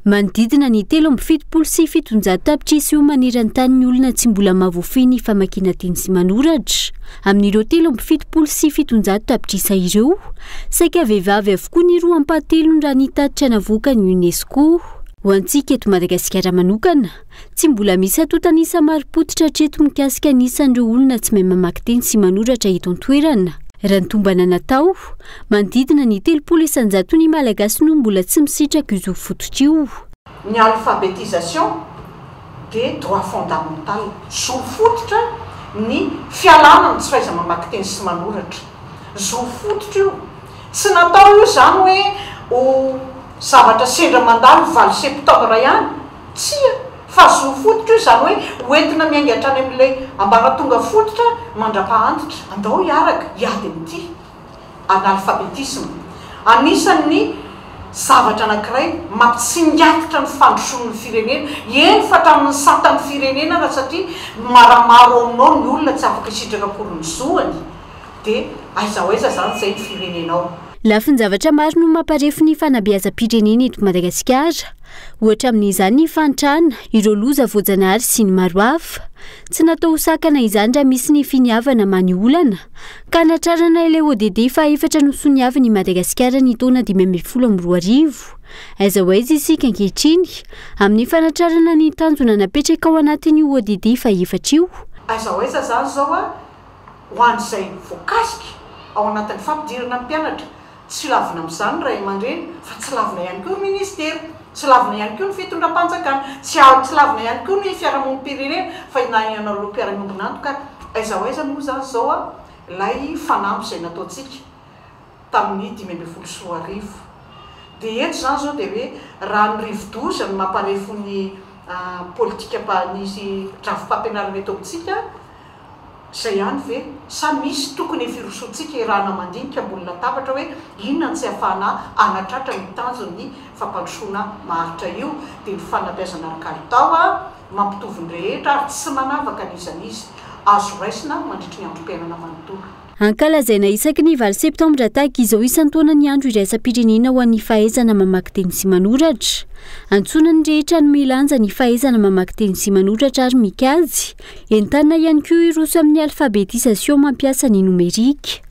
Manodidina ny 3.7 tapitrisa eo maneran-tany ny olona tsy mbola mahavoafy ny famakiana teny sy manoratra. Amin'ireo 3.7 tapitrisa ireo, saika vehivavy avokoa ny 2/3 raha ny tatitra navoaka ny UNESCO. Ho antsika eto Madagasikara manokana, tsy mbola misy atotanisa mari-potitra hatreto mikasika anisan'ireo olona tsy mahay mamaky teny sy manoratra eto an-toerana. Raha ny tombana natao, manodidina ny 300 ny malagasy no mbola tsy misitraka izo fototra io. Ny alphabétisation dia droit fondamental. Zo fototra ny fialana ny tsy fahaiza mamaky teny sy manoratra. Zo fototra io. Tsy natao io zany hoe ho zavatra sendra mandalo 9 septambra ihany. Tsia, fa zo fototra io zany hoe hoentina miainga hatrany amin'ilay ambaratonga fototra mandra-pahaantitra. Andao hiaraka hiady amin'ity analphabétisme. Anisan'ny zavatra anankiray mampitsingatitra ny fandrosoan'ny firenena, eny fa hatramin'ny santan'ny firenena raha satria maramaro aminao ny olona tsy afaka isitraka akory ny zoany, dia aiza ho aiza zany izay ny firenenao. Lafiny zavatra maro no mamparefy ny fanabeazam-pirenena eto Madagasikara. Ohatra amin'izany ny fantrana, ireo loza voajanahary sy ny maro hafa. Tsy natao hosakana izany raha misy ny finiavana maniolana, ka natrarana ilay ODD fa 4 no soniavany Madagasikara ny taona 2012. Aiza ho aiza isika ankehitriny amin'ny fanatrarana ny tanjona napetraka ao anatin'ny ODD fa 4 io. Aiza ho aiza zany zao ho an'izay voakasika ao anatin'ny fampidirana ny mpianatra. Tsy lavina amin'izany ray aman-dreny, fa tsy lavina ihany koa ny ministera, tsy lavina ihany koa ny fitondram-panjakana, tsy lavina ihany koa ny fiarahamonim-pirenena, fa inainanareo mpiara-miombona antoka. Aiza ho aiza moa zany zao ilay fanampy izay nataontsika tamin'ny 2014. Dia eto zany zao dia hoe raha ny rivo-doza ny mamparefo ny politika nisy ravo-pampianarana eto amintsika, izay ihany ve sa misy tokony firosoantsika irana mandinika ambony latabatra hoe inona tsy ahafahana anatratra ny tanjon'ny fampandrosoana maharitra io, dia ny fanabeazana kalitao mampitovy ny rehetra ary tsy manavaka n'izanizy, azo raisina mandritry ny androm-piainana manontolo. Ankalazaina isaky ny 9 septambra tahaka izao isan-taona ny andro iraisam-pirenena ho an'ny fahaizana mamaky teny sy manoratra. Antsonany rehetra ny milanja ny fahaizana mamaky teny sy manoratra ary mikajy. Entanina ihany koa iroso amin'ny alphabétisation mampiasa ny nomerika.